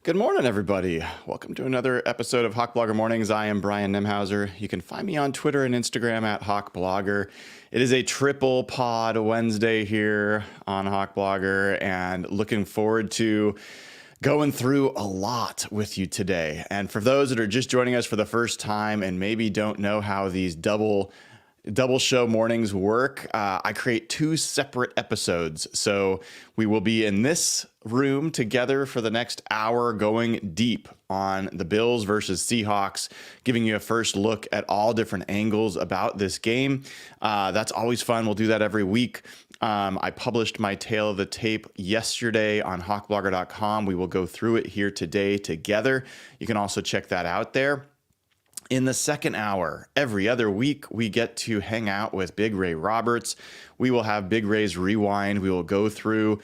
Good morning, everybody. Welcome to another episode of Hawk Blogger Mornings. I am Brian Nemhauser. You can find me on Twitter and Instagram at Hawk Blogger. It is a triple pod Wednesday here on Hawk Blogger, and looking forward to going through a lot with you today. And for those that are just joining us for the first time and maybe don't know how these double show mornings work, I create two separate episodes. So we will be in this room together for the next hour, going deep on the Bills versus Seahawks, giving you a first look at all different angles about this game. That's always fun. We'll do that every week. I published my tale of the tape yesterday on hawkblogger.com. We will go through it here today together. You can also check that out there. In the second hour, every other week, we get to hang out with Big Ray Roberts. We will have Big Ray's Rewind. We will go through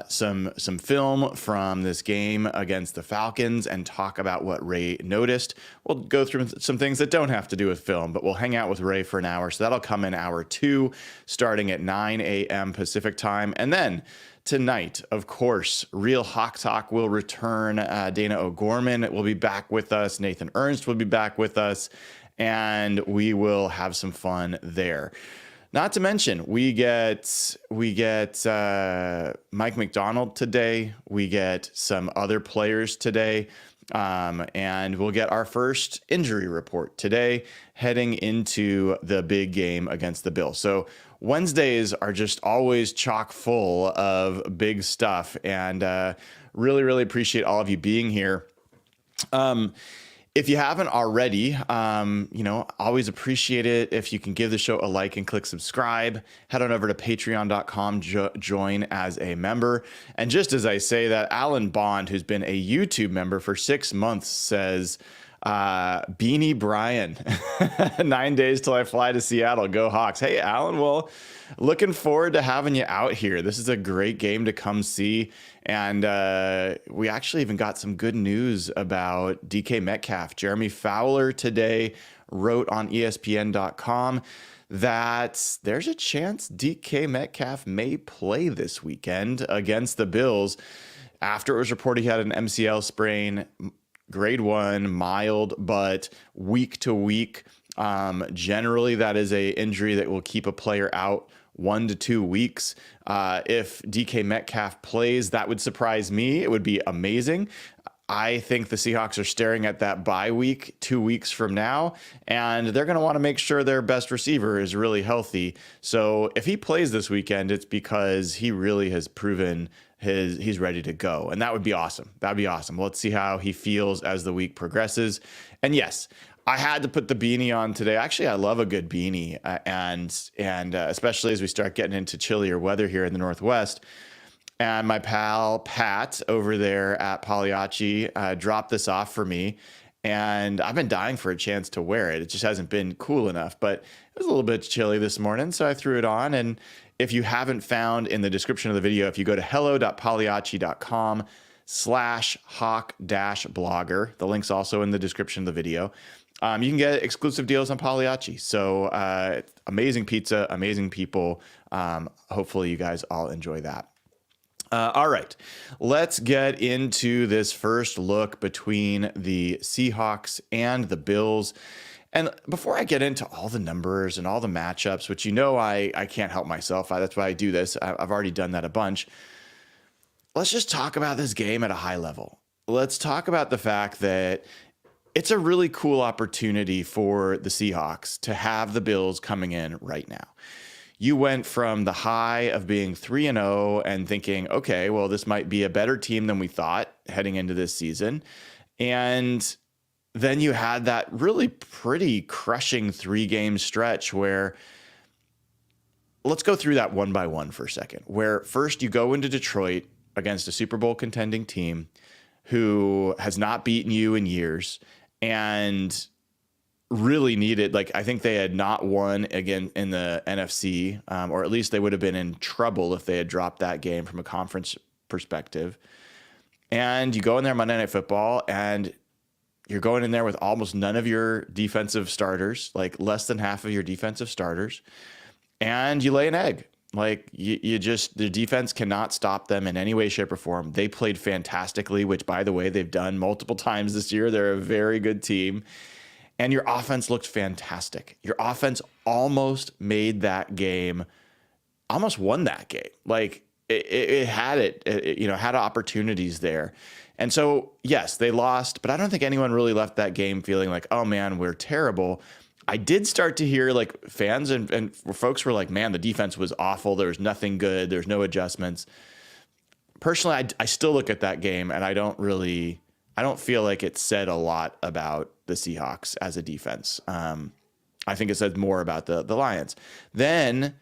some film from this game against the Falcons and talk about what Ray noticed. We'll go through some things that don't have to do with film, but we'll hang out with Ray for an hour. So that'll come in hour 2, starting at 9 a.m. Pacific time. And then tonight, of course, Real Hawk Talk will return. Dana O'Gorman will be back with us. Nathan Ernst will be back with us, and we will have some fun there. Not to mention, we get Mike McDonald today. We get some other players today, and we'll get our first injury report today, heading into the big game against the Bills. So Wednesdays are just always chock full of big stuff, and really appreciate all of you being here. If you haven't already, always appreciate it if you can give the show a like and click subscribe. Head on over to patreon.com, join as a member. And just as I say that, Alan Bond, who's been a YouTube member for 6 months, says, Beanie Brian, 9 days till I fly to Seattle. Go Hawks. Hey, Alan, well, looking forward to having you out here. This is a great game to come see. And we actually even got some good news about DK Metcalf. Jeremy Fowler today wrote on ESPN.com that there's a chance DK Metcalf may play this weekend against the Bills. After it was reported he had an MCL sprain, grade 1, mild, but week to week. Generally, that is a injury that will keep a player out 1 to 2 weeks. If DK Metcalf plays, that would surprise me. It would be amazing. I think the Seahawks are staring at that bye week 2 weeks from now, and they're going to want to make sure their best receiver is really healthy. So if he plays this weekend, it's because he really has proven he's ready to go, and that would be awesome. That'd be awesome. Let's see how he feels as the week progresses. And yes, I had to put the beanie on today. Actually, I love a good beanie, and especially as we start getting into chillier weather here in the Northwest. And my pal Pat over there at Pagliacci dropped this off for me, and I've been dying for a chance to wear it. It just hasn't been cool enough, but it was a little bit chilly this morning, so I threw it on. And if you haven't found in the description of the video, if you go to hello.pagliacci.com/hawk-blogger, the link's also in the description of the video, you can get exclusive deals on Pagliacci. So amazing pizza, amazing people. Hopefully you guys all enjoy that. All right, let's get into this first look between the Seahawks and the Bills. And before I get into all the numbers and all the matchups, which I can't help myself, that's why I do this. I've already done that a bunch. Let's just talk about this game at a high level. Let's talk about the fact that it's a really cool opportunity for the Seahawks to have the Bills coming in right now. You went from the high of being 3-0 and thinking, okay, well, this might be a better team than we thought heading into this season. And then you had that really pretty crushing 3-game stretch where, let's go through that one by one for a second, where first you go into Detroit against a Super Bowl contending team who has not beaten you in years and really needed, I think they had not won again in the NFC, or at least they would have been in trouble if they had dropped that game from a conference perspective. And you go in there Monday Night Football, and you're going in there with almost none of your defensive starters, like less than half of your defensive starters, and you lay an egg. Like the defense cannot stop them in any way, shape, or form. They played fantastically, which, by the way, they've done multiple times this year. They're a very good team. And your offense looked fantastic. Your offense almost made that game, almost won that game. Like it had had opportunities there. And so, yes, they lost, but I don't think anyone really left that game feeling like, oh man, we're terrible. I did start to hear like fans and folks were like, man, the defense was awful. There was nothing good. There's no adjustments. Personally, I still look at that game and I don't feel like it said a lot about the Seahawks as a defense. I think it says more about the Lions. Then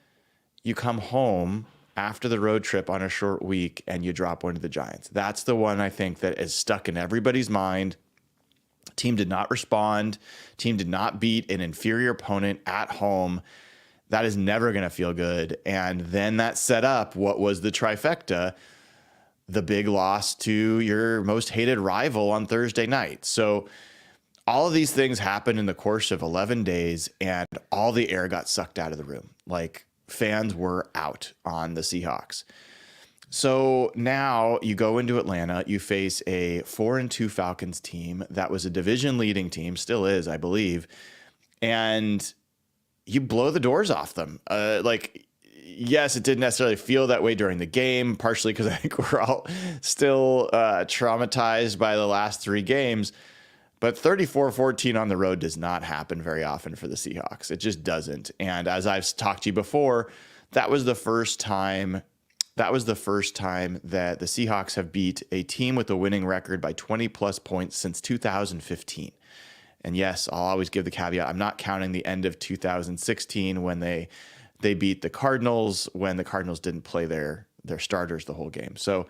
you come home after the road trip on a short week and you drop one to the Giants. That's the one I think that is stuck in everybody's mind. Team did not respond. Team did not beat an inferior opponent at home. That is never going to feel good. And then that set up what was the trifecta, the big loss to your most hated rival on Thursday night. So all of these things happened in the course of 11 days and all the air got sucked out of the room. Like fans were out on the Seahawks. So now you go into Atlanta, you face a 4-2 Falcons team that was a division leading team, still is, I believe, and you blow the doors off them. Yes, it didn't necessarily feel that way during the game, partially because I think we're all still traumatized by the last 3 games. But 34-14 on the road does not happen very often for the Seahawks. It just doesn't. And as I've talked to you before, that was the first time that the Seahawks have beat a team with a winning record by 20 plus points since 2015. And yes, I'll always give the caveat. I'm not counting the end of 2016 when they beat the Cardinals, when the Cardinals didn't play their starters the whole game. So,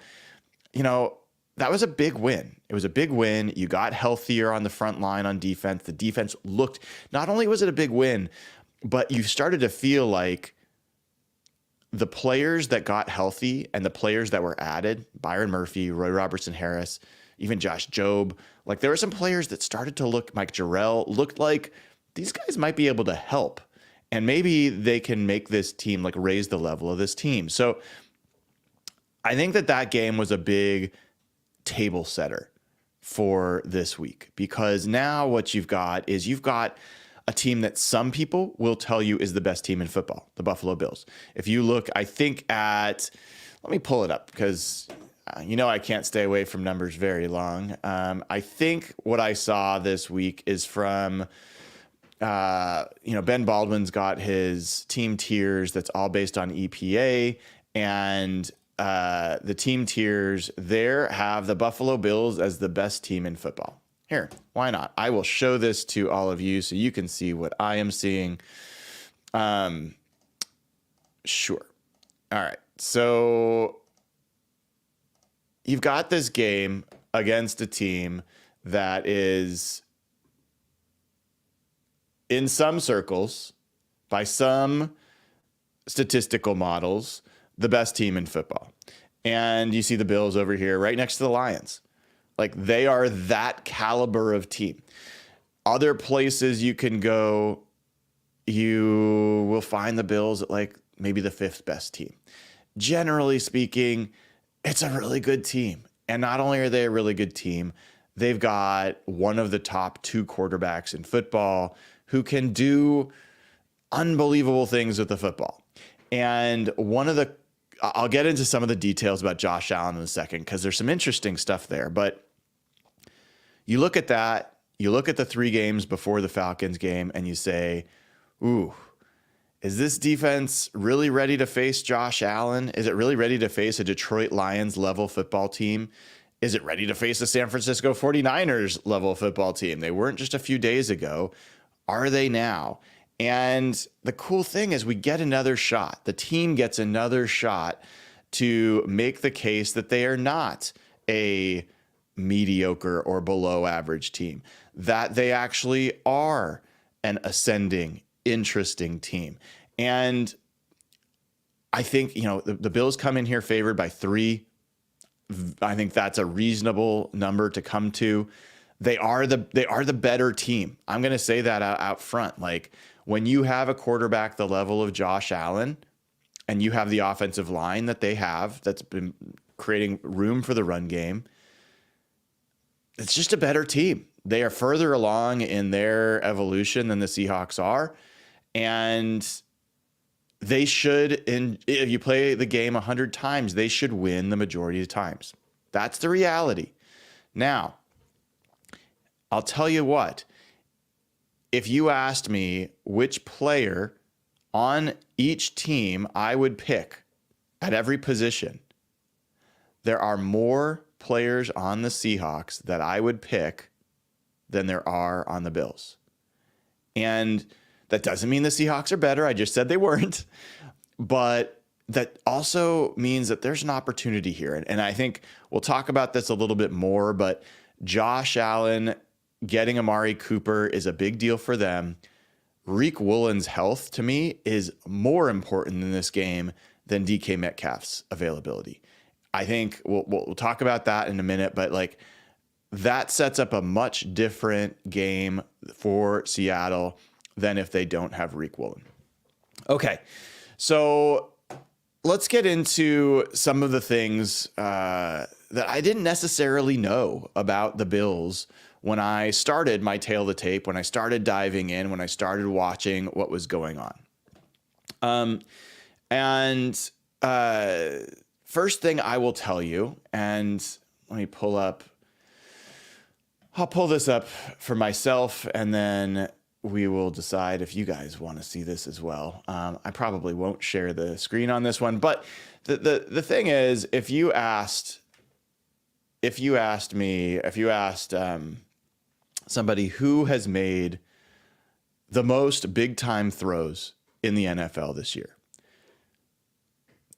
that was a big win. It was a big win. You got healthier on the front line on defense. The defense looked, not only was it a big win, but you started to feel like the players that got healthy and the players that were added, Byron Murphy, Roy Robertson Harris, even Josh Jobe, like there were some players that started to look, Mike Jarrell, looked like these guys might be able to help. And maybe they can make this team, like raise the level of this team. So I think that game was a big table setter for this week, because now what you've got a team that some people will tell you is the best team in football, the Buffalo Bills. If you look, I think let me pull it up because I can't stay away from numbers very long. I think what I saw this week is from, Ben Baldwin's got his team tiers that's all based on EPA, and the team tiers there have the Buffalo Bills as the best team in football. Here, why not? I will show this to all of you so you can see what I am seeing. Sure. All right. So you've got this game against a team that is, in some circles, by some statistical models, the best team in football. And you see the Bills over here right next to the Lions. Like they are that caliber of team. Other places you can go, you will find the Bills at like maybe the 5th best team. Generally speaking, it's a really good team. And not only are they a really good team, they've got one of the top 2 quarterbacks in football who can do unbelievable things with the football. And I'll get into some of the details about Josh Allen in a second because there's some interesting stuff there. But you look at that, you look at the 3 games before the Falcons game, and you say, ooh, is this defense really ready to face Josh Allen? Is it really ready to face a Detroit Lions level football team? Is it ready to face a San Francisco 49ers level football team? They weren't just a few days ago. Are they now? And the cool thing is we get another shot. The team gets another shot to make the case that they are not a mediocre or below average team, that they actually are an ascending, interesting team. And I think, the Bills come in here favored by 3. I think that's a reasonable number to come to. They are the better team. I'm going to say that out front. Like when you have a quarterback the level of Josh Allen and you have the offensive line that they have that's been creating room for the run game, it's just a better team. They are further along in their evolution than the Seahawks are. And they should, if you play the game 100 times, they should win the majority of the times. That's the reality. Now, I'll tell you what, if you asked me which player on each team I would pick at every position, there are more players on the Seahawks that I would pick than there are on the Bills. And that doesn't mean the Seahawks are better. I just said they weren't. But that also means that there's an opportunity here. And I think we'll talk about this a little bit more, but Josh Allen getting Amari Cooper is a big deal for them. Reek Woolen's health, to me, is more important in this game than DK Metcalf's availability. I think we'll talk about that in a minute, but like that sets up a much different game for Seattle than if they don't have Reek Woolen. Okay, so let's get into some of the things that I didn't necessarily know about the Bills when I started my tail of the tape, when I started diving in, when I started watching what was going on. First thing I will tell you, and let me I'll pull this up for myself, and then we will decide if you guys want to see this as well. I probably won't share the screen on this one, but the thing is, if you asked somebody who has made the most big time throws in the NFL this year,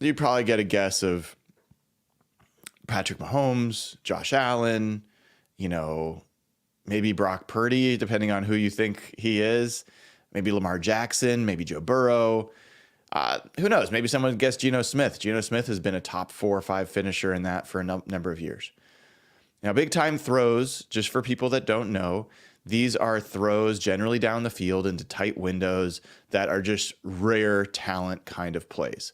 you'd probably get a guess of Patrick Mahomes, Josh Allen, maybe Brock Purdy, depending on who you think he is, maybe Lamar Jackson, maybe Joe Burrow. Who knows? Maybe someone guessed Geno Smith. Geno Smith has been a top 4 or 5 finisher in that for a number of years. Now, big time throws, just for people that don't know, these are throws generally down the field into tight windows that are just rare talent kind of plays.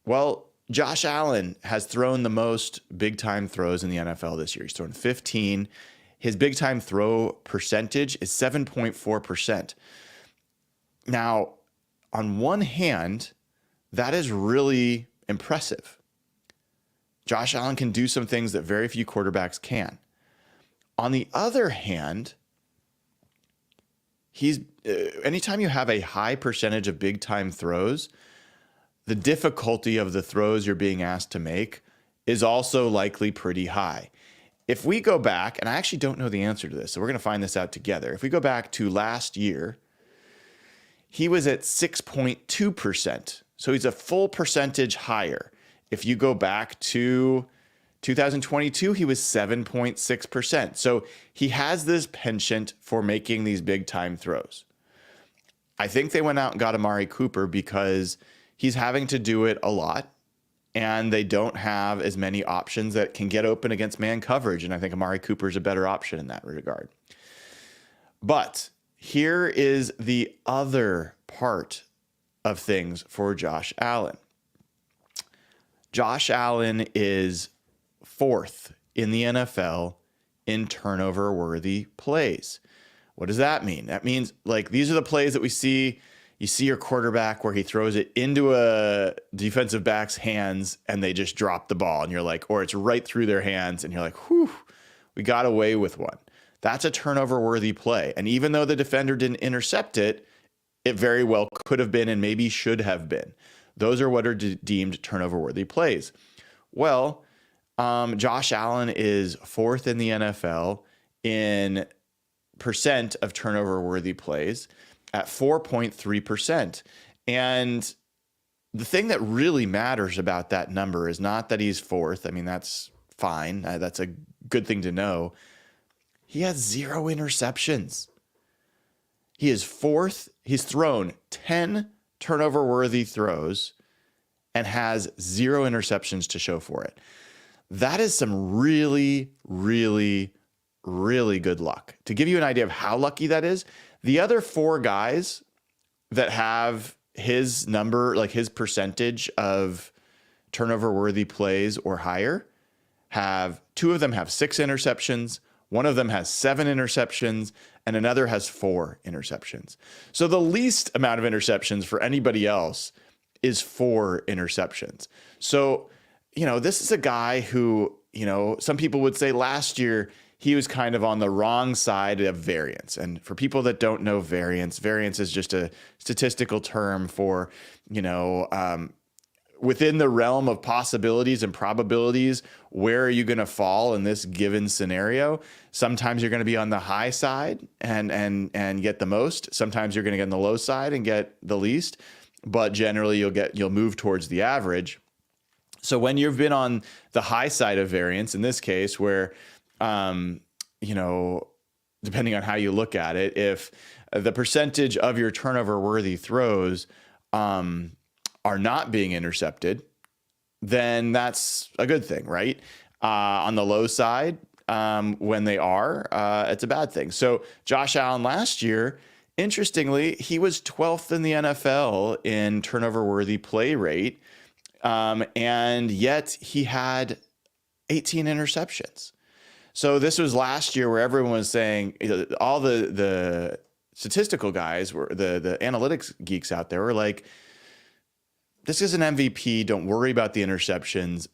Well, Josh Allen has thrown the most big time throws in the NFL this year. He's thrown 15. His big time throw percentage is 7.4%. Now, on one hand, that is really impressive. Josh Allen can do some things that very few quarterbacks can. On the other hand, anytime you have a high percentage of big time throws, the difficulty of the throws you're being asked to make is also likely pretty high. If we go back, and I actually don't know the answer to this, so we're going to find this out together. If we go back to last year, he was at 6.2%. So he's a full percentage higher. If you go back to 2022, he was 7.6%. So he has this penchant for making these big time throws. I think they went out and got Amari Cooper because he's having to do it a lot, and they don't have as many options that can get open against man coverage. And I think Amari Cooper is a better option in that regard. But here is the other part of things for Josh Allen. Josh Allen is 4th in the NFL in turnover-worthy plays. What does that mean? That means, like, these are the plays that we see. You see your quarterback where he throws it into a defensive back's hands and they just drop the ball, and you're like, or it's right through their hands, and you're like, whew, we got away with one. That's a turnover-worthy play. And even though the defender didn't intercept it, it very well could have been and maybe should have been. Those are what are deemed turnover-worthy plays. Well, Josh Allen is 4th in the NFL in percent of turnover-worthy plays at 4.3%. And the thing that really matters about that number is not that he's 4th. I mean, that's fine. That's a good thing to know. He has 0 interceptions. He is 4th. He's thrown 10 turnover-worthy throws and has 0 interceptions to show for it. That is some really, really, really good luck. To give you an idea of how lucky that is, the other 4 guys that have his number, like his percentage of turnover worthy plays or higher, have two of them have 6 interceptions, one of them has 7 interceptions, and another has 4 interceptions. So the least amount of interceptions for anybody else is 4 interceptions. So, this is a guy who, some people would say last year he was kind of on the wrong side of variance. And for people that don't know variance is just a statistical term for, within the realm of possibilities and probabilities, where are you going to fall in this given scenario? Sometimes you're going to be on the high side and get the most. Sometimes you're going to get on the low side and get the least. But generally, you'll move towards the average. So when you've been on the high side of variance, in this case, where depending on how you look at it, if the percentage of your turnover-worthy throws are not being intercepted, then that's a good thing, right? On the low side, when they are, it's a bad thing. So Josh Allen last year, interestingly, he was 12th in the NFL in turnover-worthy play rate, and yet he had 18 interceptions. So this was last year where everyone was saying, all the statistical guys, were the analytics geeks out there were like, this is an MVP. Don't worry about the interceptions.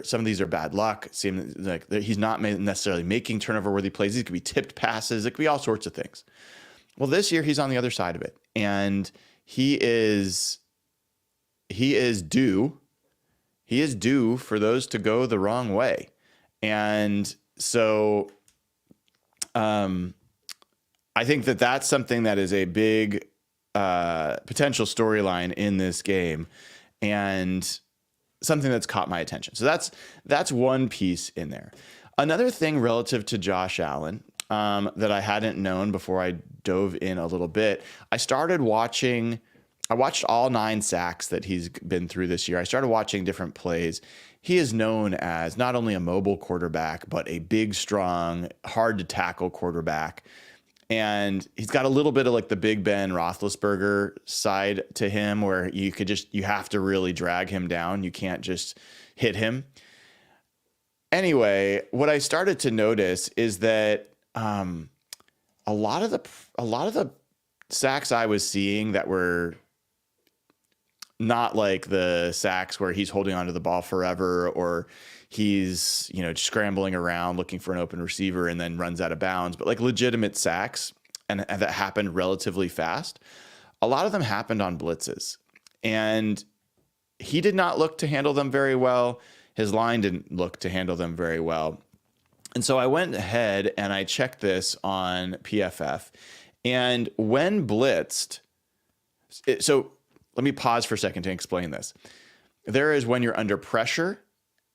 Some of these are bad luck. Seem like he's not necessarily making turnover-worthy plays. These could be tipped passes. It could be all sorts of things. Well, this year he's on the other side of it, and he is due for those to go the wrong way. And so I think that's something that is a big potential storyline in this game, and something that's caught my attention. So that's one piece in there. Another thing relative to Josh Allen that I hadn't known before I dove in a little bit, I watched all 9 sacks that he's been through this year. I started watching different plays. He is known as not only a mobile quarterback, but a big, strong, hard to tackle quarterback. And he's got a little bit of like the Big Ben Roethlisberger side to him, where you have to really drag him down. You can't just hit him. Anyway, what I started to notice is that a lot of the sacks I was seeing that were not like the sacks where he's holding onto the ball forever, or he's, scrambling around looking for an open receiver and then runs out of bounds, but like legitimate sacks and that happened relatively fast. A lot of them happened on blitzes, and he did not look to handle them very well. His line didn't look to handle them very well. And so I went ahead and I checked this on PFF, and when blitzed, so let me pause for a second to explain this. There is when you're under pressure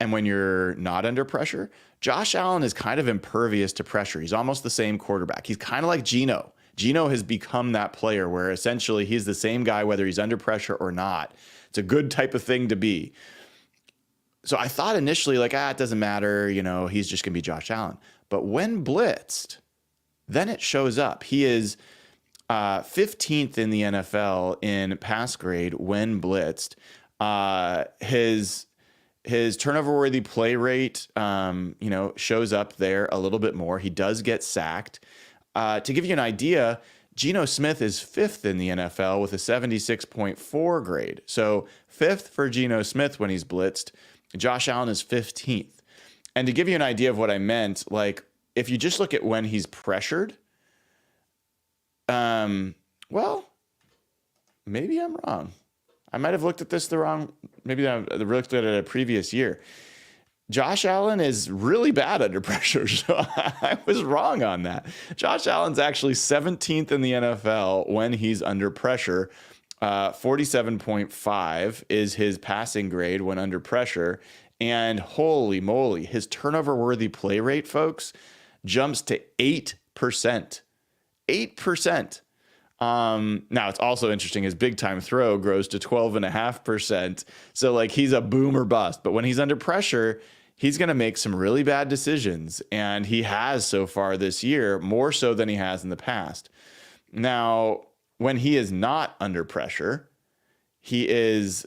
and when you're not under pressure. Josh Allen is kind of impervious to pressure. He's almost the same quarterback. He's kind of like Geno. Geno has become that player where essentially he's the same guy whether he's under pressure or not. It's a good type of thing to be. So I thought initially like, it doesn't matter, he's just going to be Josh Allen. But when blitzed, then it shows up. He is 15th in the NFL in pass grade when blitzed. His turnover-worthy play rate, shows up there a little bit more. He does get sacked. To give you an idea, Geno Smith is 5th in the NFL with a 76.4 grade. So 5th for Geno Smith when he's blitzed. Josh Allen is 15th. And to give you an idea of what I meant, like if you just look at when he's pressured, well, maybe I'm wrong. I might have looked at this maybe I looked at it a previous year. Josh Allen is really bad under pressure, so I was wrong on that. Josh Allen's actually 17th in the NFL when he's under pressure. 47.5 is his passing grade when under pressure. And holy moly, his turnover-worthy play rate, folks, jumps to 8%. 8%. Now it's also interesting, his big time throw grows to 12.5%. So like he's a boom or bust, but when he's under pressure, he's going to make some really bad decisions. And he has so far this year, more so than he has in the past. Now, when he is not under pressure, He is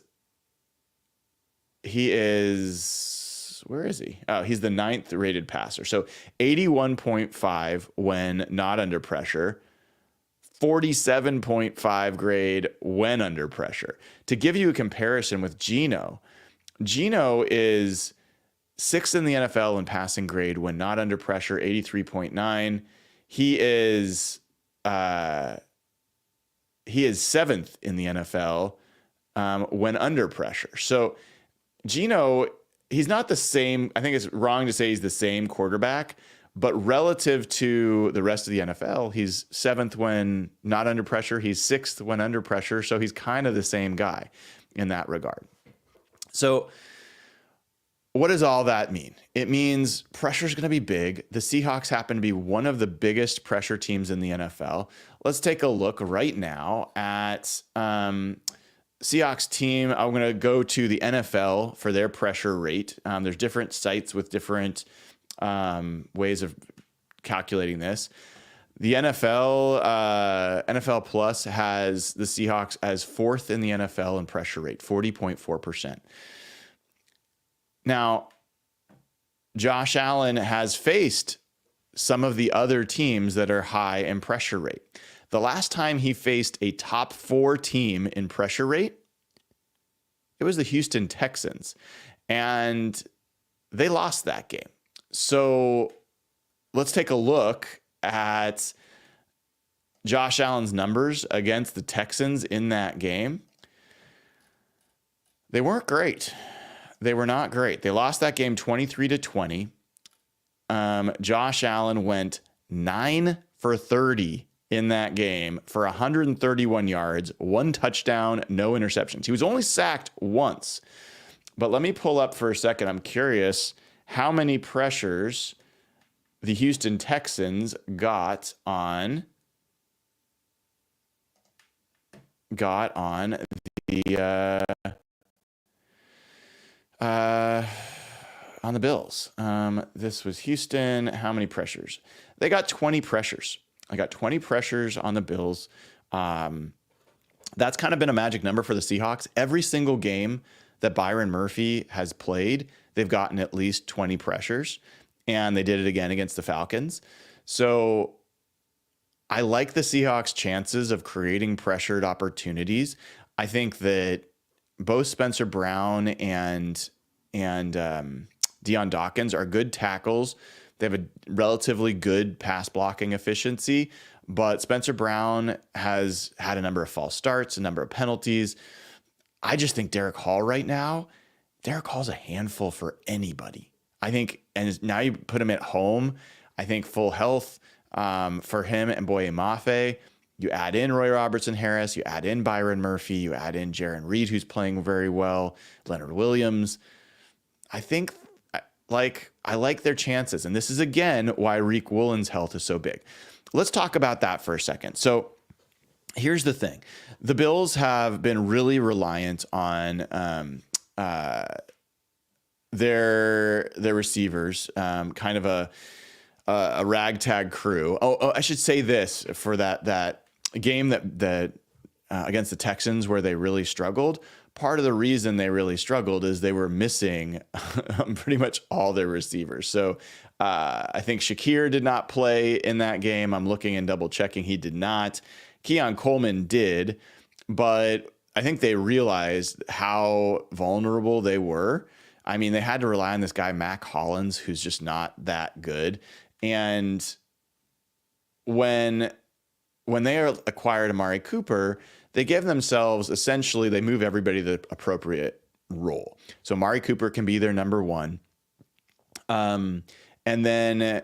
where is he? Oh, he's the 9th rated passer. So 81.5 when not under pressure, 47.5 grade when under pressure. To give you a comparison with Geno is 6th in the NFL in passing grade when not under pressure, 83.9. He is 7th in the NFL when under pressure. So Geno, he's not the same. I think it's wrong to say he's the same quarterback, but relative to the rest of the NFL, he's 7th when not under pressure. He's 6th when under pressure. So he's kind of the same guy in that regard. So what does all that mean? It means pressure is going to be big. The Seahawks happen to be one of the biggest pressure teams in the NFL. Let's take a look right now at Seahawks team. I'm going to go to the NFL for their pressure rate. There's different sites with different ways of calculating this. The NFL Plus has the Seahawks as 4th in the NFL in pressure rate, 40.4%. Now, Josh Allen has faced some of the other teams that are high in pressure rate. The last time he faced a top 4 team in pressure rate, it was the Houston Texans, and they lost that game. So let's take a look at Josh Allen's numbers against the Texans in that game. They weren't great. They were not great. They lost that game 23-20. Josh Allen went 9 for 30 in that game for 131 yards, 1 touchdown, no interceptions. He was only sacked once. But let me pull up for a second. I'm curious how many pressures the Houston Texans got on the Bills. This was Houston. How many pressures? They got 20 pressures. I got 20 pressures on the Bills. That's kind of been a magic number for the Seahawks. Every single game that Byron Murphy has played, they've gotten at least 20 pressures, and they did it again against the Falcons. So I like the Seahawks' chances of creating pressured opportunities. I think that both Spencer Brown and Deion Dawkins are good tackles. They have a relatively good pass blocking efficiency, but Spencer Brown has had a number of false starts, a number of penalties. I just think Derek Hall's a handful for anybody. I think, and now you put him at home, I think full health for him and Boye Mafe. You add in Roy Robertson-Harris, you add in Byron Murphy, you add in Jaron Reed, who's playing very well, Leonard Williams. I think I like their chances. And this is, again, why Reek Woolen's health is so big. Let's talk about that for a second. So here's the thing. The Bills have been really reliant on their receivers, kind of a ragtag crew. Oh, I should say this for that game that against the Texans where they really struggled. Part of the reason they really struggled is they were missing pretty much all their receivers. So I think Shakir did not play in that game. I'm looking and double checking. He did not. Keon Coleman did, but I think they realized how vulnerable they were. I mean, they had to rely on this guy, Mac Hollins, who's just not that good. And when they acquired Amari Cooper, they give themselves, essentially, they move everybody to the appropriate role. So Amari Cooper can be their number one. And then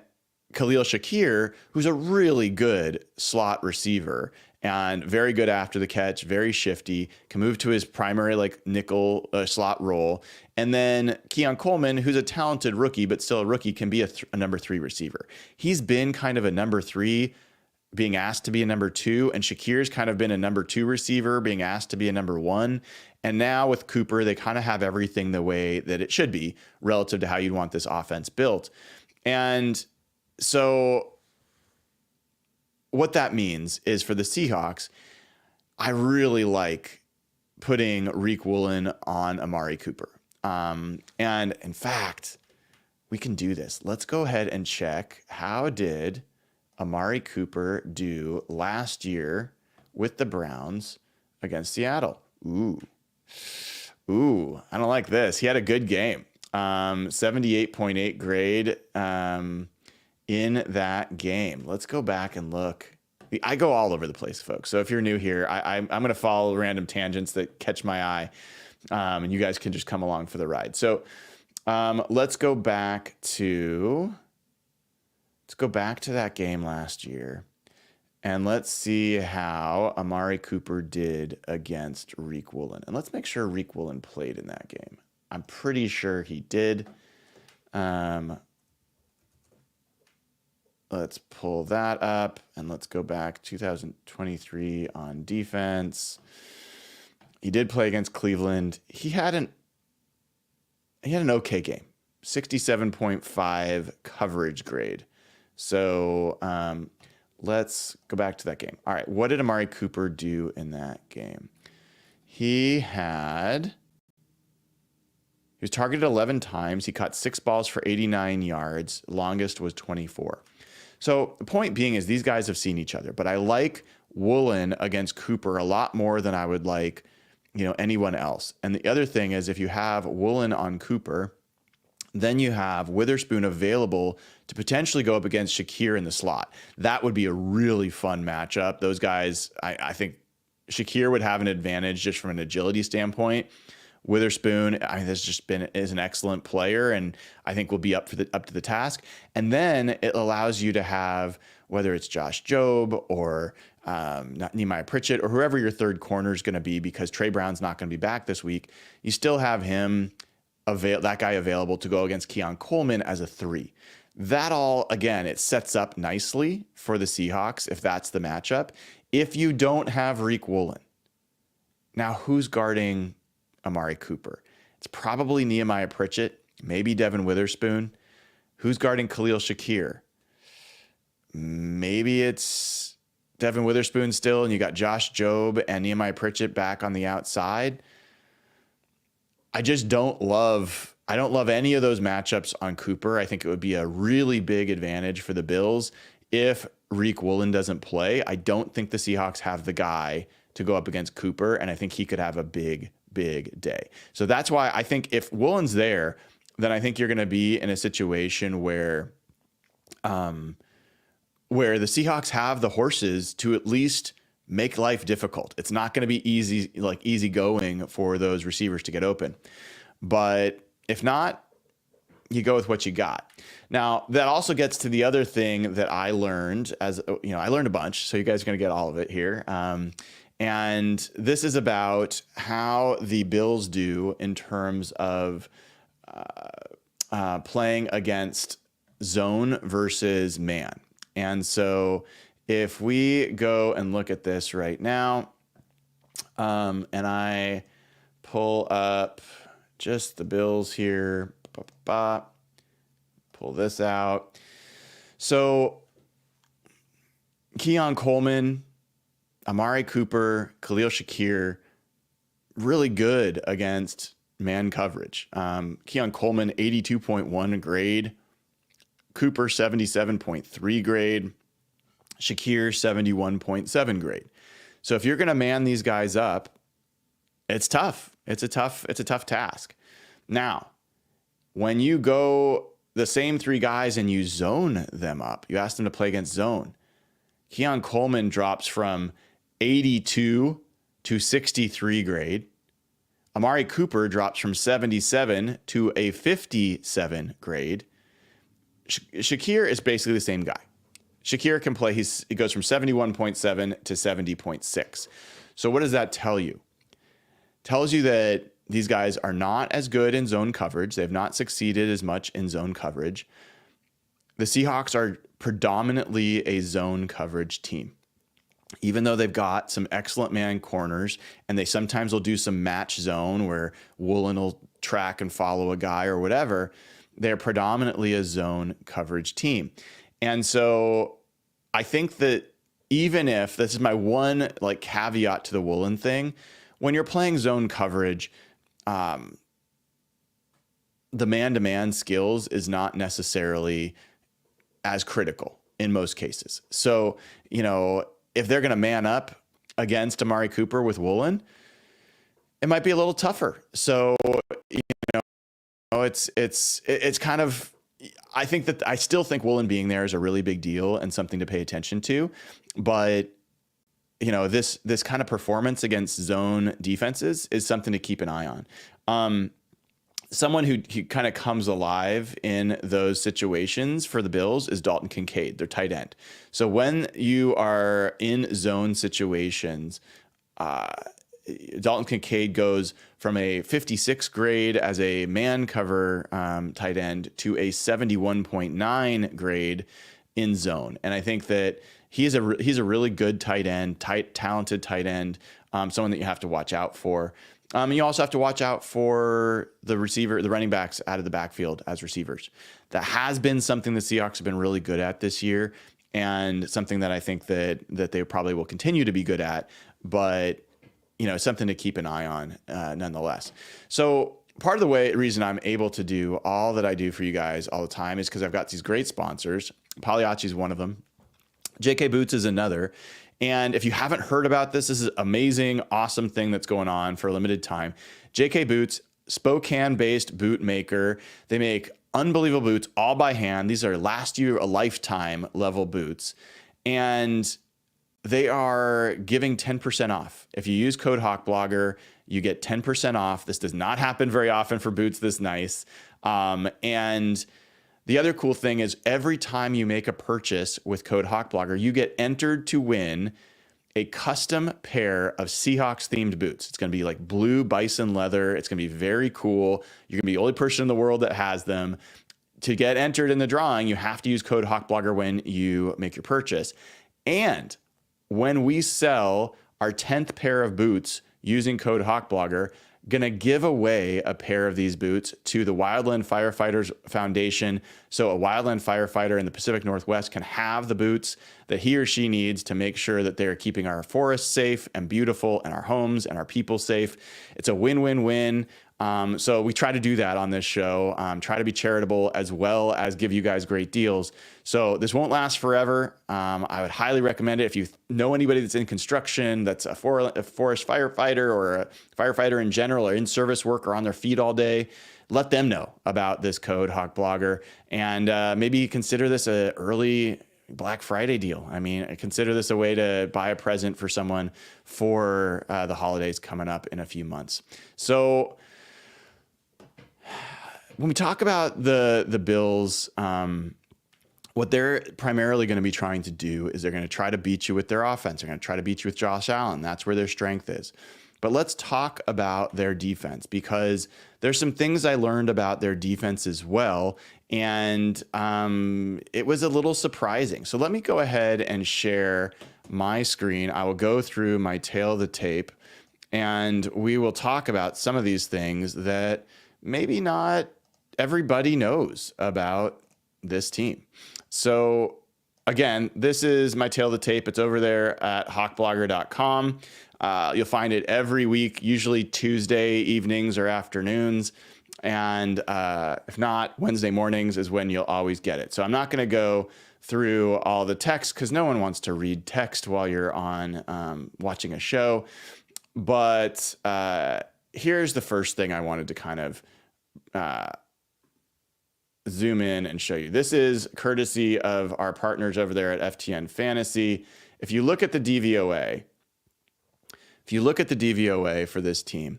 Khalil Shakir, who's a really good slot receiver and very good after the catch, very shifty, can move to his primary nickel slot role. And then Keon Coleman, who's a talented rookie, but still a rookie, can be a number 3 receiver. He's been kind of a number 3 being asked to be a number 2, and Shakir's kind of been a number 2 receiver being asked to be a number 1. And now with Cooper, they kind of have everything the way that it should be relative to how you'd want this offense built. And so what that means is for the Seahawks, I really like putting Reek Woolen on Amari Cooper. And in fact, we can do this. Let's go ahead and check, how did Amari Cooper do last year with the Browns against Seattle? Ooh, I don't like this. He had a good game. 78.8 grade in that game. Let's go back and look. I go all over the place, folks. So if you're new here, I'm going to follow random tangents that catch my eye, and you guys can just come along for the ride. So let's go back to that game last year, and let's see how Amari Cooper did against Reek Woolen. And let's make sure Reek Woolen played in that game. I'm pretty sure he did. Let's pull that up, and let's go back 2023 on defense. He did play against Cleveland. He had an okay game, 67.5 coverage grade. So let's go back to that game. All right, what did Amari Cooper do in that game? He was targeted 11 times. He caught 6 balls for 89 yards. Longest was 24. So the point being is these guys have seen each other, but I like Woolen against Cooper a lot more than I would like, anyone else. And the other thing is, if you have Woolen on Cooper, then you have Witherspoon available to potentially go up against Shakir in the slot. That would be a really fun matchup. Those guys, I think Shakir would have an advantage just from an agility standpoint. Witherspoon, is an excellent player, and I think will be up to the task. And then it allows you to have, whether it's Josh Jobe or Nehemiah Pritchett or whoever your third corner is going to be, because Trey Brown's not going to be back this week. You still have that guy available to go against Keon Coleman as a 3. That all, again, it sets up nicely for the Seahawks if that's the matchup. If you don't have Reek Woolen, now who's guarding Amari Cooper? It's probably Nehemiah Pritchett, maybe Devin Witherspoon. Who's guarding Khalil Shakir? Maybe it's Devin Witherspoon still, and you got Josh Jobe and Nehemiah Pritchett back on the outside. I don't love any of those matchups on Cooper. I think it would be a really big advantage for the Bills if Reek Woolen doesn't play. I don't think the Seahawks have the guy to go up against Cooper, and I think he could have a big day. So that's why I think if Woolen's there, then I think you're going to be in a situation where the Seahawks have the horses to at least make life difficult. It's not going to be easy going for those receivers to get open. But if not, you go with what you got. Now, that also gets to the other thing that I learned I learned a bunch, so you guys are going to get all of it here. And this is about how the Bills do in terms of playing against zone versus man. And so if we go and look at this right now, and I pull up just the Bills here, pull this out. So Keon Coleman, Amari Cooper, Khalil Shakir, really good against man coverage. Keon Coleman, 82.1 grade. Cooper, 77.3 grade. Shakir, 71.7 grade. So if you're going to man these guys up, it's tough. It's a tough task. Now, when you go the same 3 guys and you zone them up, you ask them to play against zone, Keon Coleman drops from 82 to 63 grade. Amari Cooper drops from 77 to a 57 grade. Shakir is basically the same guy. Shakir can play. He goes from 71.7 to 70.6. So what does that tell you? Tells you that these guys are not as good in zone coverage. They've not succeeded as much in zone coverage. The Seahawks are predominantly a zone coverage team. Even though they've got some excellent man corners, and they sometimes will do some match zone where Woolen will track and follow a guy or whatever, they're predominantly a zone coverage team. And so I think that even if, this is my one caveat to the Woolen thing, when you're playing zone coverage, the man-to-man skills is not necessarily as critical in most cases. So, if they're going to man up against Amari Cooper with Woolen, it might be a little tougher. So, it's kind of, I still think Woolen being there is a really big deal and something to pay attention to. But, this kind of performance against zone defenses is something to keep an eye on. Someone who kind of comes alive in those situations for the Bills is Dalton Kincaid, their tight end. So when you are in zone situations, Dalton Kincaid goes from a 56 grade as a man cover tight end to a 71.9 grade in zone. And I think that he's a really good tight end, talented tight end, someone that you have to watch out for. You also have to watch out for the running backs out of the backfield as receivers. That has been something the Seahawks have been really good at this year, and something that I think that they probably will continue to be good at, but something to keep an eye on nonetheless. So part of the reason I'm able to do all that I do for you guys all the time is because I've got these great sponsors. Pagliacci is one of them. JK Boots is another. And if you haven't heard about this is an amazing, awesome thing that's going on for a limited time. JK Boots, Spokane-based boot maker. They make unbelievable boots all by hand. These are last year, a lifetime level boots. And they are giving 10% off. If you use code HawkBlogger, you get 10% off. This does not happen very often for boots this nice. And the other cool thing is every time you make a purchase with code HawkBlogger, you get entered to win a custom pair of Seahawks themed boots. It's going to be like blue bison leather. It's going to be very cool. You're going to be the only person in the world that has them. To get entered in the drawing, you have to use code HawkBlogger when you make your purchase. And when we sell our 10th pair of boots using code HawkBlogger, gonna give away a pair of these boots to the Wildland Firefighters Foundation. So a wildland firefighter in the Pacific Northwest can have the boots that he or she needs to make sure that they're keeping our forests safe and beautiful and our homes and our people safe. It's a win-win-win. So we try to do that on this show, try to be charitable as well as give you guys great deals. So this won't last forever. I would highly recommend it. If you know anybody that's in construction, that's a forest firefighter or a firefighter in general or in service work or on their feet all day, let them know about this code HawkBlogger and maybe consider this an early Black Friday deal. I mean, consider this a way to buy a present for someone for the holidays coming up in a few months. So when we talk about the Bills, what they're primarily going to be trying to do is they're going to try to beat you with their offense. They're going to try to beat you with Josh Allen. That's where their strength is. But let's talk about their defense, because there's some things I learned about their defense as well. And it was a little surprising. So let me go ahead and share my screen. I will go through my tail of the tape and we will talk about some of these things that maybe not everybody knows about this team. So again, this is my tail of the tape. It's over there at hawkblogger.com. You'll find it every week, usually Tuesday evenings or afternoons. And if not, Wednesday mornings is when you'll always get it. So I'm not going to go through all the text because no one wants to read text while you're on watching a show. But here's the first thing I wanted to kind of zoom in and show you. This is courtesy of our partners over there at FTN Fantasy. If you look at the DVOA, for this team,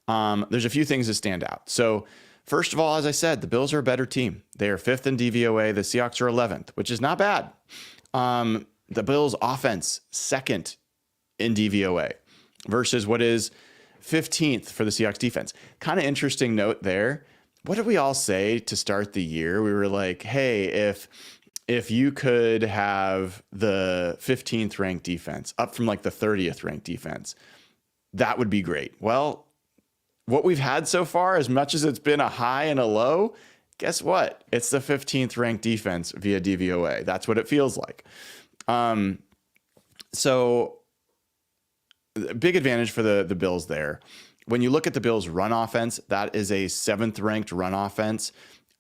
there's a few things that stand out. So first of all, as I said, the Bills are a better team. They are 5th in DVOA. The Seahawks are 11th, which is not bad. The Bills offense, 2nd in DVOA versus what is 15th for the Seahawks defense. Kind of interesting note there. What did we all say to start the year? We were like, hey, if you could have the 15th ranked defense up from like the 30th ranked defense, that would be great. Well, what we've had so far, as much as it's been a high and a low, guess what? It's the 15th ranked defense via DVOA. That's what it feels like. So big advantage for the Bills there. When you look at the Bills' run offense, that is a 7th ranked run offense.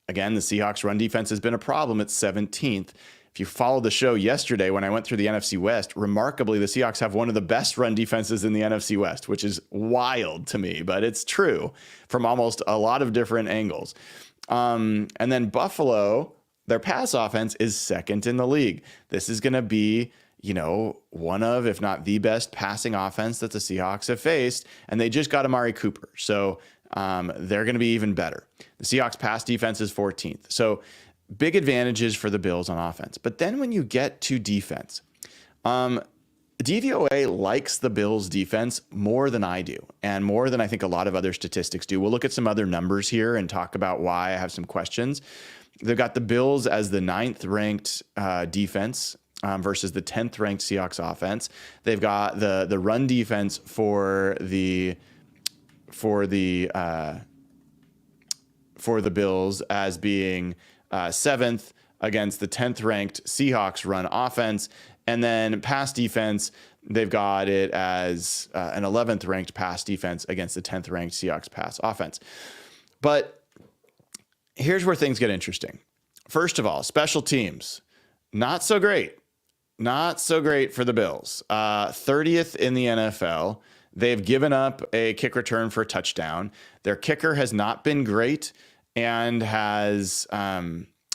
Again, the Seahawks run defense has been a problem. It's 17th. If you followed the show yesterday when I went through the NFC West, remarkably, the Seahawks have one of the best run defenses in the NFC West, which is wild to me, but it's true from almost a lot of different angles. And then Buffalo, their pass offense is 2nd in the league. This is going to be, one of, if not the best passing offense that the Seahawks have faced. And they just got Amari Cooper. So they're going to be even better. The Seahawks pass defense is 14th. So big advantages for the Bills on offense. But then when you get to defense, DVOA likes the Bills defense more than I do, and more than I think a lot of other statistics do. We'll look at some other numbers here and talk about why I have some questions. They've got the Bills as the 9th ranked defense versus the 10th ranked Seahawks offense. They've got the run defense for the Bills as being 7th against the 10th ranked Seahawks run offense. And then pass defense, they've got it as an 11th ranked pass defense against the 10th ranked Seahawks pass offense. But here's where things get interesting. First of all, special teams, not so great. Not so great for the Bills. 30th in the NFL. They've given up a kick return for a touchdown. Their kicker has not been great and has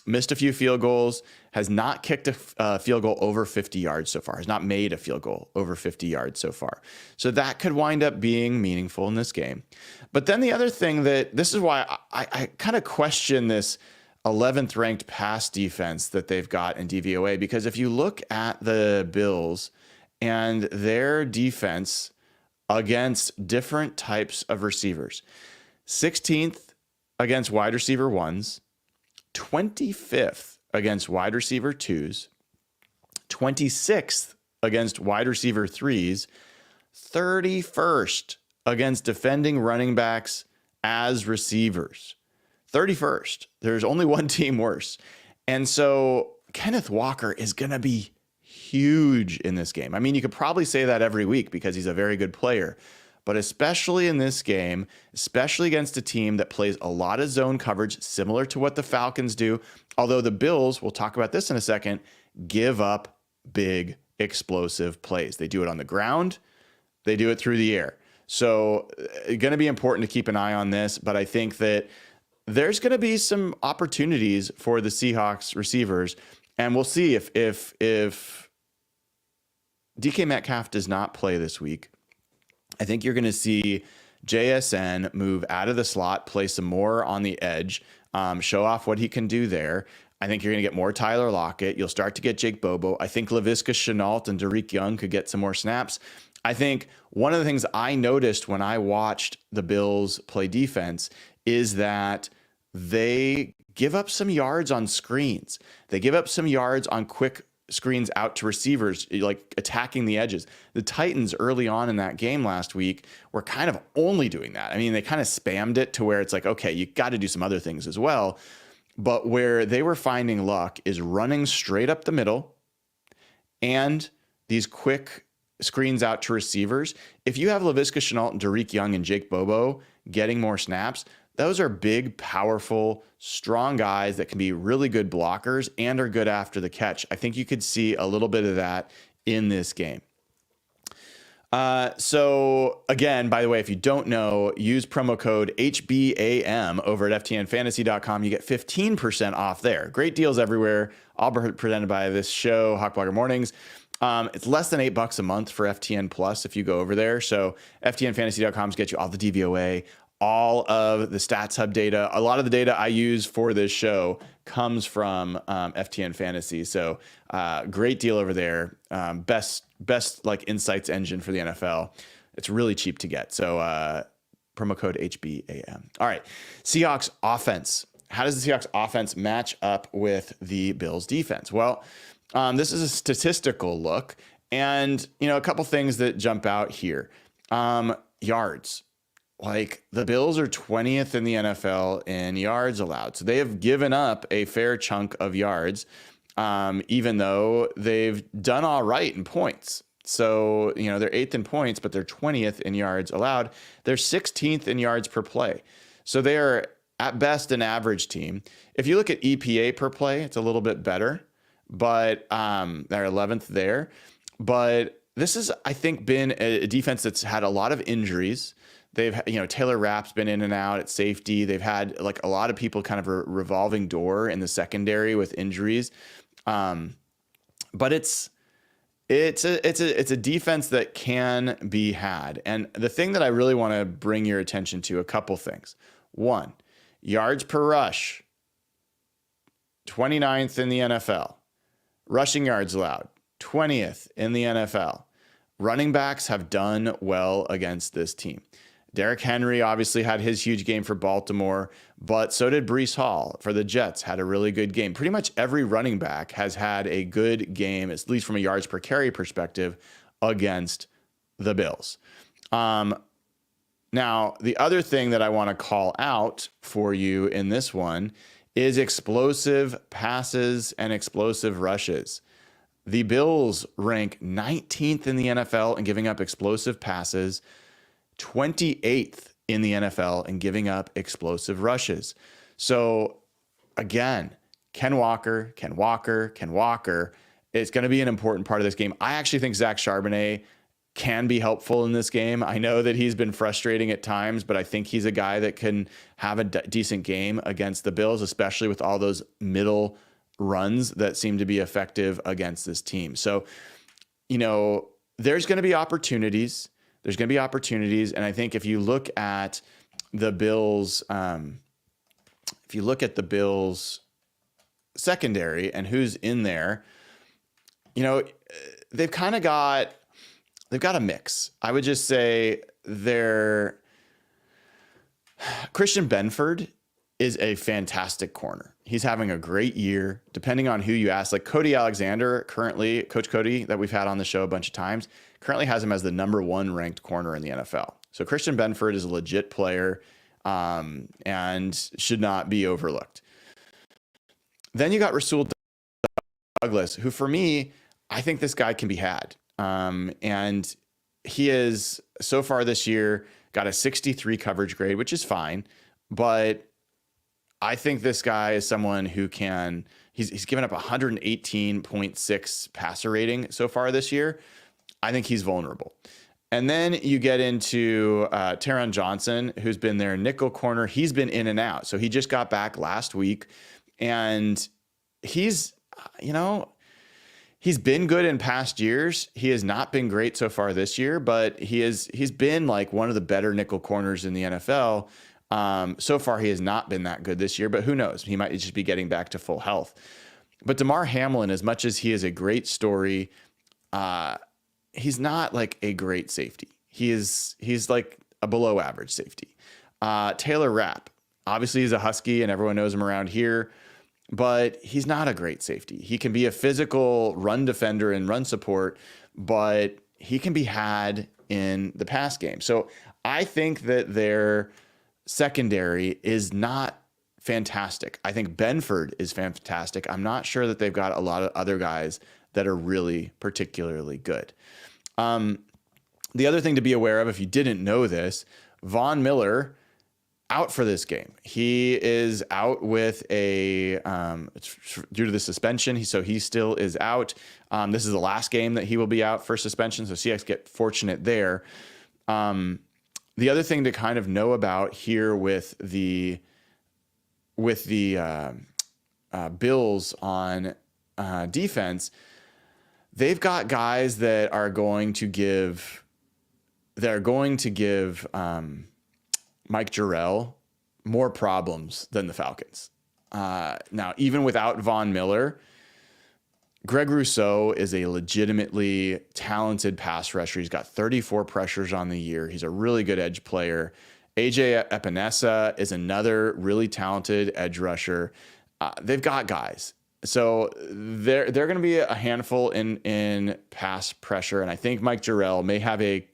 missed a few field goals, has not kicked a field goal over 50 yards so far, has not made a field goal over 50 yards so far. So that could wind up being meaningful in this game. But then the other thing this is why I kind of question this 11th ranked pass defense that they've got in DVOA, because if you look at the Bills and their defense against different types of receivers, 16th against wide receiver 1s, 25th against wide receiver 2s, 26th against wide receiver 3s, 31st against defending running backs as receivers. 31st. There's only one team worse. And so Kenneth Walker is going to be huge in this game. I mean, you could probably say that every week because he's a very good player. But especially in this game, especially against a team that plays a lot of zone coverage, similar to what the Falcons do, although the Bills, we'll talk about this in a second, give up big, explosive plays. They do it on the ground. They do it through the air. So it's going to be important to keep an eye on this, but I think that there's going to be some opportunities for the Seahawks receivers, and we'll see if DK Metcalf does not play this week. I think you're going to see JSN move out of the slot, play some more on the edge, show off what he can do there. I think you're going to get more Tyler Lockett. You'll start to get Jake Bobo. I think Laviska Shenault and Derek Young could get some more snaps. I think one of the things I noticed when I watched the Bills play defense is that they give up some yards on screens. They give up some yards on quick screens out to receivers, like attacking the edges. The Titans early on in that game last week were kind of only doing that. I mean, they kind of spammed it to where it's like, okay, you got to do some other things as well. But where they were finding luck is running straight up the middle and these quick screens out to receivers. If you have Laviska Shenault and Derek Young and Jake Bobo getting more snaps, those are big, powerful, strong guys that can be really good blockers and are good after the catch. I think you could see a little bit of that in this game. So again, by the way, if you don't know, use promo code HBAM over at ftnfantasy.com. You get 15% off there. Great deals everywhere. All presented by this show, Hawk Blogger Mornings. It's less than $8 a month for FTN Plus if you go over there. So ftnfantasy.com gets you all the DVOA, all of the Stats Hub data. A lot of the data I use for this show comes from FTN Fantasy. So great deal over there. Best like insights engine for the NFL. It's really cheap to get. So promo code HBAM. All right. Seahawks offense. How does the Seahawks offense match up with the Bills defense? Well, this is a statistical look, and a couple things that jump out here. Yards. Like the Bills are 20th in the NFL in yards allowed. So they have given up a fair chunk of yards, even though they've done all right in points. So, they're 8th in points, but they're 20th in yards allowed. They're 16th in yards per play. So they are at best an average team. If you look at EPA per play, it's a little bit better, but they're 11th there. But this has, I think, been a defense that's had a lot of injuries. They've, Taylor Rapp's been in and out at safety. They've had like a lot of people kind of a revolving door in the secondary with injuries. But it's a defense that can be had. And the thing that I really want to bring your attention to, a couple things. One, yards per rush, 29th in the NFL. Rushing yards allowed, 20th in the NFL. Running backs have done well against this team. Derrick Henry obviously had his huge game for Baltimore, but so did Breece Hall for the Jets, had a really good game. Pretty much every running back has had a good game, at least from a yards per carry perspective, against the Bills. Now, the other thing that I want to call out for you in this one is explosive passes and explosive rushes. The Bills rank 19th in the NFL in giving up explosive passes, 28th in the NFL in giving up explosive rushes. So again, Ken Walker is going to be an important part of this game. I actually think Zach Charbonnet can be helpful in this game. I know that he's been frustrating at times, but I think he's a guy that can have a decent game against the Bills, especially with all those middle runs that seem to be effective against this team. So, there's going to be opportunities. And I think if you look at the Bills, secondary and who's in there, they've got a mix. I would just say Christian Benford is a fantastic corner. He's having a great year, depending on who you ask. Like Cody Alexander, currently, Coach Cody, that we've had on the show a bunch of times, currently has him as the #1 ranked corner in the NFL. So Christian Benford is a legit player and should not be overlooked. Then you got Rasul Douglas, who for me, I think this guy can be had. And he is, so far this year, got a 63 coverage grade, which is fine. But I think this guy is someone who he's given up 118.6 passer rating so far this year. I think he's vulnerable. And then you get into Taron Johnson, who's been their nickel corner. He's been in and out. So he just got back last week. And he's been good in past years. He has not been great so far this year, but he's been like one of the better nickel corners in the NFL. So far, he has not been that good this year, but who knows? He might just be getting back to full health. But Damar Hamlin, as much as he is a great story, he's not like a great safety. He's like a below average safety. Taylor Rapp, obviously he's a Husky and everyone knows him around here, but he's not a great safety. He can be a physical run defender and run support, but he can be had in the pass game. So I think that their secondary is not fantastic. I think Benford is fantastic. I'm not sure that they've got a lot of other guys that are really particularly good. The other thing to be aware of, if you didn't know this, Von Miller out for this game. He is out with due to the suspension. So he still is out. This is the last game that he will be out for suspension. So Seahawks get fortunate there. The other thing to kind of know about here with the Bills on defense, they've got guys that are going to give Mike Jarrell more problems than the Falcons. Now, even without Von Miller, Greg Rousseau is a legitimately talented pass rusher. He's got 34 pressures on the year. He's a really good edge player. AJ Epinesa is another really talented edge rusher. They've got guys. So they're going to be a handful in pass pressure. And I think Mike Jarrell may have a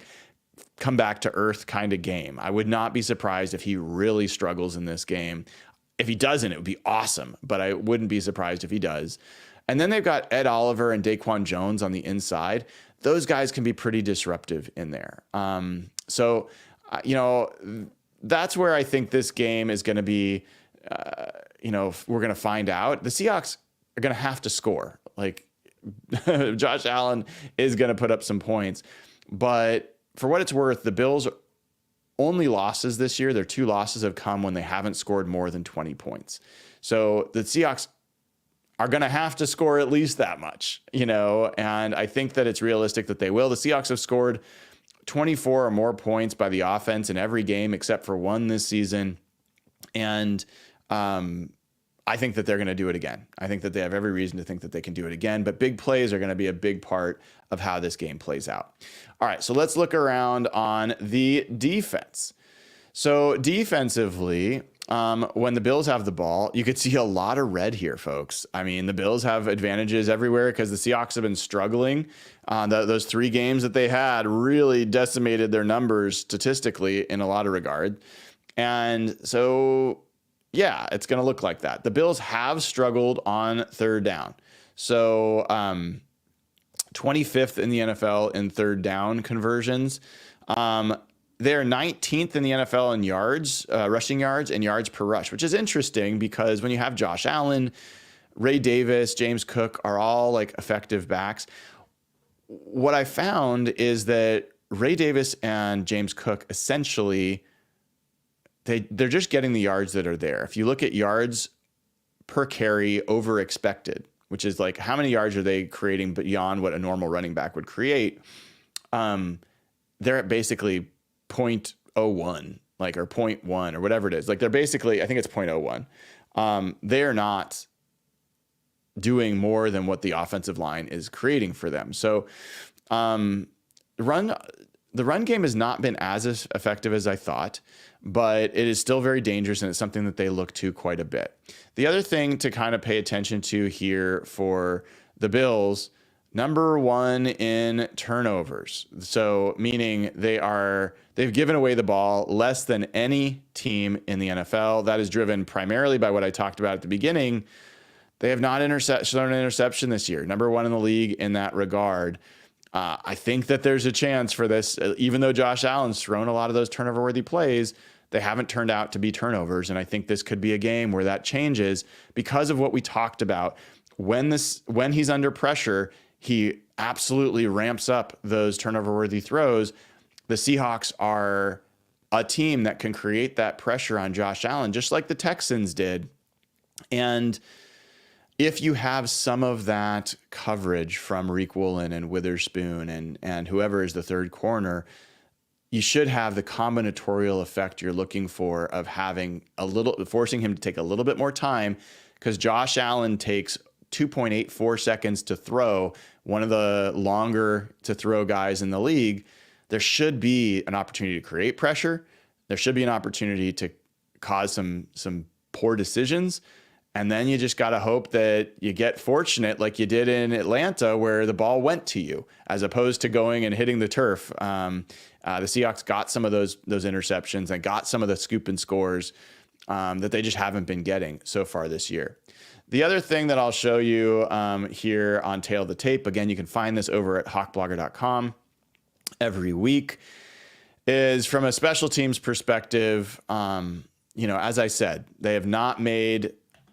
come back to earth kind of game. I would not be surprised if he really struggles in this game. If he doesn't, it would be awesome, but I wouldn't be surprised if he does. And then they've got Ed Oliver and Daquan Jones on the inside. those guys can be pretty disruptive in there. That's where I think this game is going to be, we're going to find out. The Seahawks are going to have to score. Like, Josh Allen is going to put up some points. But for what it's worth, the Bills' only losses this year, their 2 losses have come when they haven't scored more than 20 points. So the Seahawks are going to have to score at least that much, and I think that it's realistic that they will. The Seahawks have scored 24 or more points by the offense in every game except for one this season. And I think that they're going to do it again. I think that they have every reason to think that they can do it again, but big plays are going to be a big part of how this game plays out. All right, so let's look around on the defense. So defensively, when the Bills have the ball, you could see a lot of red here, folks. I mean, the Bills have advantages everywhere because the Seahawks have been struggling. Those 3 games that they had really decimated their numbers statistically in a lot of regard. And so, yeah, it's going to look like that. The Bills have struggled on third down. So 25th in the NFL in third down conversions. They're 19th in the NFL in yards, rushing yards and yards per rush, which is interesting because when you have Josh Allen, Ray Davis, James Cook are all like effective backs. What I found is that Ray Davis and James Cook essentially, they're just getting the yards that are there. If you look at yards per carry over expected, which is like how many yards are they creating beyond what a normal running back would create, they're at basically 0.01, like, or 0.1 or whatever it is. Like, they're basically, I think it's 0.01. They're not doing more than what the offensive line is creating for them. So the run game has not been as effective as I thought, but it is still very dangerous, and it's something that they look to quite a bit. The other thing to kind of pay attention to here for the Bills, number 1 in turnovers. So meaning they've given away the ball less than any team in the NFL. That is driven primarily by what I talked about at the beginning. They have not shown an interception this year. Number 1 in the league in that regard. I think that there's a chance for this, even though Josh Allen's thrown a lot of those turnover-worthy plays, they haven't turned out to be turnovers. And I think this could be a game where that changes because of what we talked about. When he's under pressure, he absolutely ramps up those turnover-worthy throws. The Seahawks are a team that can create that pressure on Josh Allen, just like the Texans did. And if you have some of that coverage from Reek Woolen and Witherspoon and whoever is the third corner, you should have the combinatorial effect you're looking for of forcing him to take a little bit more time, because Josh Allen takes 2.84 seconds to throw, one of the longer to throw guys in the league. There should be an opportunity to create pressure. There should be an opportunity to cause some poor decisions. And then you just got to hope that you get fortunate like you did in Atlanta, where the ball went to you as opposed to going and hitting the turf. The Seahawks got some of those interceptions and got some of the scoop and scores that they just haven't been getting so far this year. The other thing that I'll show you here on Tail of the Tape, again, you can find this over at hawkblogger.com every week, is from a special teams perspective. As I said, they have not made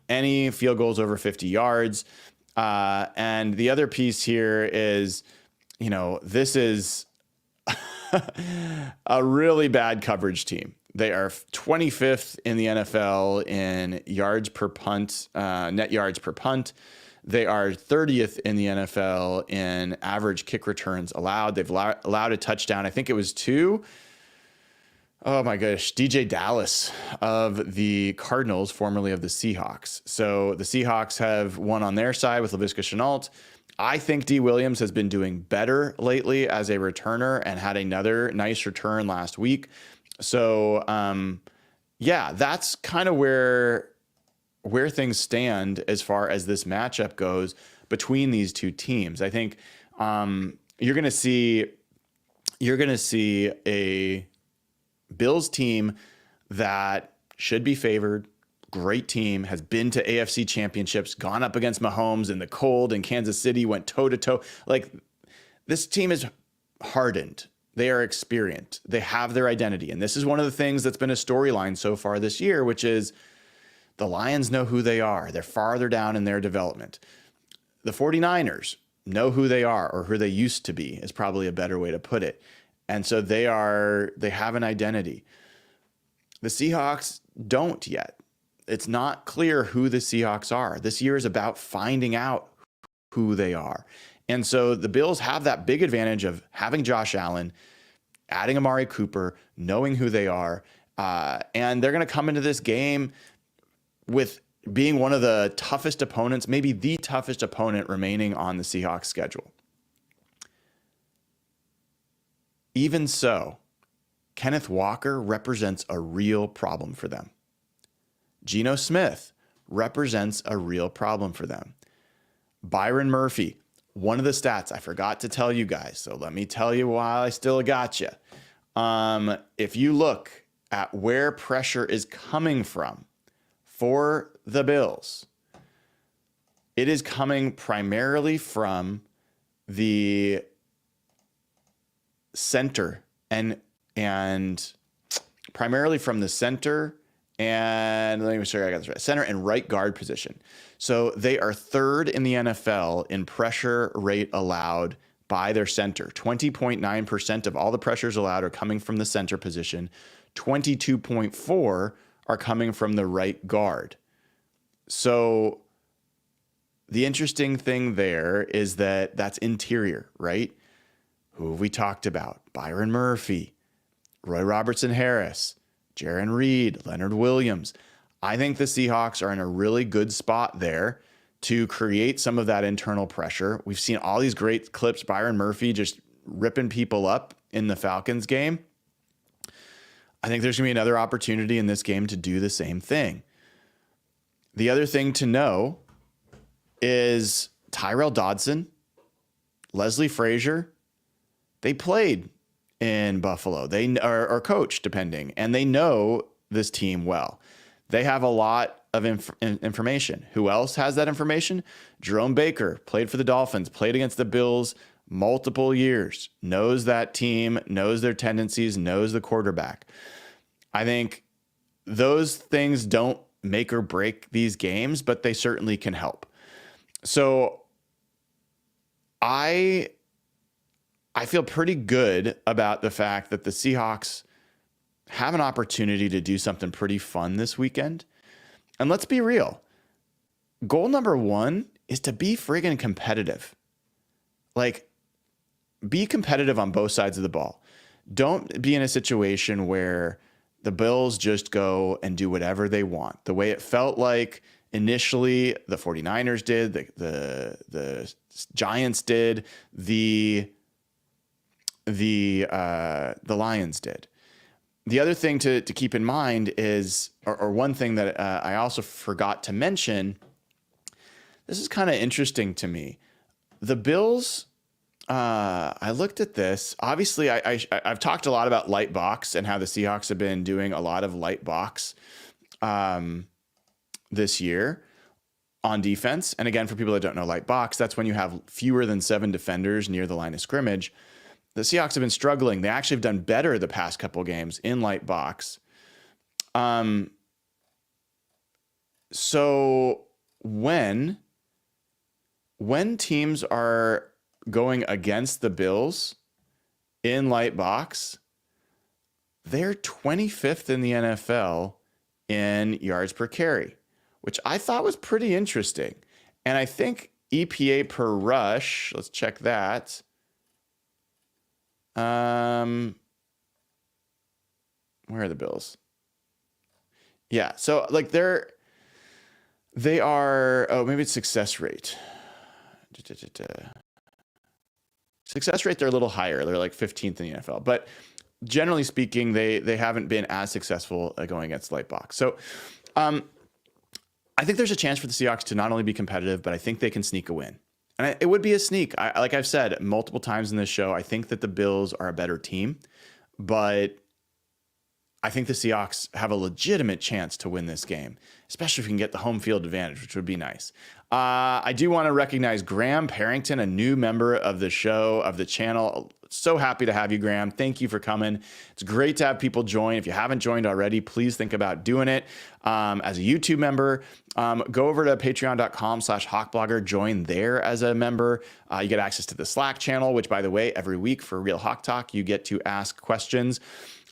any field goals over 50 yards. And the other piece here is, this is a really bad coverage team. They are 25th in the NFL in yards per punt, net yards per punt. They are 30th in the NFL in average kick returns allowed. They've allowed a touchdown. I think it was 2. Oh my gosh, DJ Dallas of the Cardinals, formerly of the Seahawks. So the Seahawks have won on their side with Laviska Shenault. I think D. Williams has been doing better lately as a returner and had another nice return last week. So, that's kind of where things stand as far as this matchup goes between these two teams. I think you're going to see a Bills team that should be favored. Great team, has been to AFC championships, gone up against Mahomes in the cold in Kansas City, went toe to toe. Like, this team is hardened. They are experienced. They have their identity. And this is one of the things that's been a storyline so far this year, which is the Lions know who they are. They're farther down in their development. The 49ers know who they are, or who they used to be is probably a better way to put it. And so they have an identity. The Seahawks don't yet. It's not clear who the Seahawks are. This year is about finding out who they are. And so the Bills have that big advantage of having Josh Allen, adding Amari Cooper, knowing who they are. And they're going to come into this game with being one of the toughest opponents, maybe the toughest opponent remaining on the Seahawks schedule. Even so, Kenneth Walker represents a real problem for them. Geno Smith represents a real problem for them. Byron Murphy, one of the stats I forgot to tell you guys, so let me tell you while I still got you. If you look at where pressure is coming from for the Bills, it is coming primarily from the center and primarily from the center and let me make sure I got this right. Center and right guard position. So they are third in the NFL in pressure rate allowed by their center. 20.9% of all the pressures allowed are coming from the center position. 22.4 are coming from the right guard. So the interesting thing there is that that's interior, right? Who have we talked about? Byron Murphy, Roy Robertson Harris, Jaron Reed, Leonard Williams. I think the Seahawks are in a really good spot there to create some of that internal pressure. We've seen all these great clips, Byron Murphy just ripping people up in the Falcons game. I think there's going to be another opportunity in this game to do the same thing. The other thing to know is Tyrell Dodson, Leslie Frazier, they played in Buffalo. They are coached, depending, and they know this team well. They have a lot of information. Who else has that information? Jerome Baker played for the Dolphins, played against the Bills multiple years, knows that team, knows their tendencies, knows the quarterback. I think those things don't make or break these games, but they certainly can help. So I feel pretty good about the fact that the Seahawks have an opportunity to do something pretty fun this weekend. And let's be real. Goal number one is to be friggin' competitive. Like, be competitive on both sides of the ball. Don't be in a situation where the Bills just go and do whatever they want. The way it felt like initially the 49ers did, the Giants did, the Lions did. The other thing to keep in mind is, or one thing that I also forgot to mention, this is kind of interesting to me. The Bills, I looked at this. Obviously, I've talked a lot about light box and how the Seahawks have been doing a lot of light box this year on defense. And again, for people that don't know light box, that's when you have fewer than 7 defenders near the line of scrimmage. The Seahawks have been struggling. They actually have done better the past couple games in light box. So when teams are going against the Bills in light box, they're 25th in the NFL in yards per carry, which I thought was pretty interesting. And I think EPA per rush, let's check that. Where are the Bills? Yeah, so like they are, oh, maybe it's success rate. Success rate, they're a little higher. They're like 15th in the NFL. But generally speaking, they haven't been as successful going against light box. So I think there's a chance for the Seahawks to not only be competitive, but I think they can sneak a win. And it would be a sneak. Like I've said multiple times in this show, I think that the Bills are a better team, but I think the Seahawks have a legitimate chance to win this game, especially if we can get the home field advantage, which would be nice. I do want to recognize Graham Parrington, a new member of the show, of the channel. So happy to have you, Graham. Thank you for coming. It's great to have people join. If you haven't joined already, please think about doing it. As a YouTube member, go over to patreon.com/hawkblogger, join there as a member. You get access to the Slack channel, which, by the way, every week for Real Hawk Talk, you get to ask questions.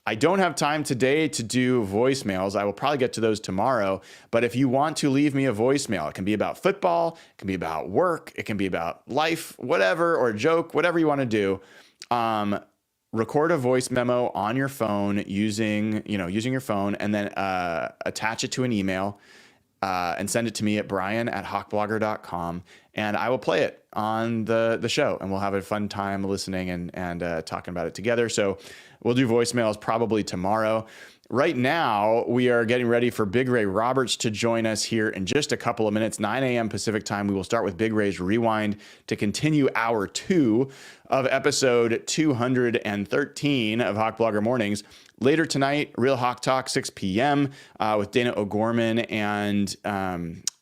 I don't have time today to do voicemails. I will probably get to those tomorrow. But if you want to leave me a voicemail, it can be about football, it can be about work, it can be about life, whatever, or a joke, whatever you want to do. Record a voice memo on your phone using your phone, and then attach it to an email and send it to me at brian@hawkblogger.com, and I will play it on the show, and we'll have a fun time listening and talking about it together. So we'll do voicemails probably tomorrow. Right now, we are getting ready for Big Ray Roberts to join us here in just a couple of minutes, 9 a.m. Pacific time. We will start with Big Ray's Rewind to continue hour 2 of episode 213 of Hawk Blogger Mornings. Later tonight, Real Hawk Talk, 6 p.m. With Dana O'Gorman and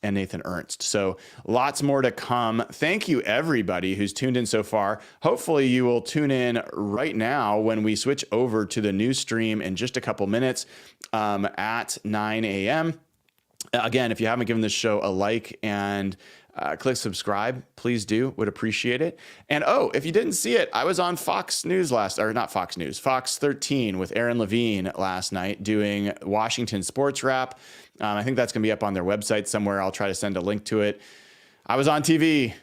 Nathan Ernst. So lots more to come. Thank you, everybody who's tuned in so far. Hopefully you will tune in right now when we switch over to the new stream in just a couple minutes at 9 a.m. Again, if you haven't given this show a like and click subscribe, please do. Would appreciate it. And if you didn't see it, I was on Fox 13 with Aaron Levine last night doing Washington Sports Wrap. I think that's going to be up on their website somewhere. I'll try to send a link to it. I was on TV.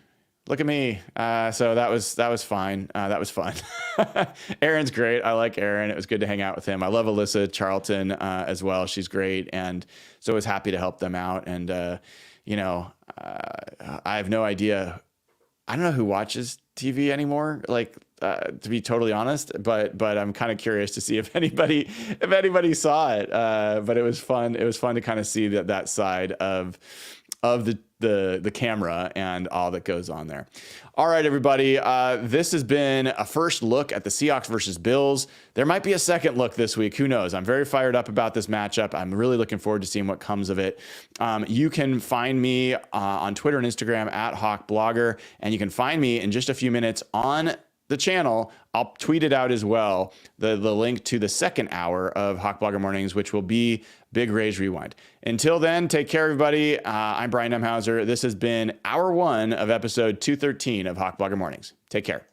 Look at me. So that was fine. That was fun. Aaron's great. I like Aaron. It was good to hang out with him. I love Alyssa Charlton as well. She's great. And so I was happy to help them out. And, I have no idea. I don't know who watches TV anymore, to be totally honest, but I'm kind of curious to see if anybody saw it. But it was fun. It was fun to kind of see that side of the camera and all that goes on there. All right, everybody. This has been a first look at the Seahawks versus Bills. There might be a second look this week. Who knows? I'm very fired up about this matchup. I'm really looking forward to seeing what comes of it. You can find me on Twitter and Instagram at HawkBlogger, and you can find me in just a few minutes on the channel. I'll tweet it out as well, the link to the second hour of Hawk Blogger Mornings, which will be Big Ray's Rewind. Until then, take care, everybody. I'm Brian Nemhauser. This has been hour 1 of episode 213 of Hawk Blogger Mornings. Take care.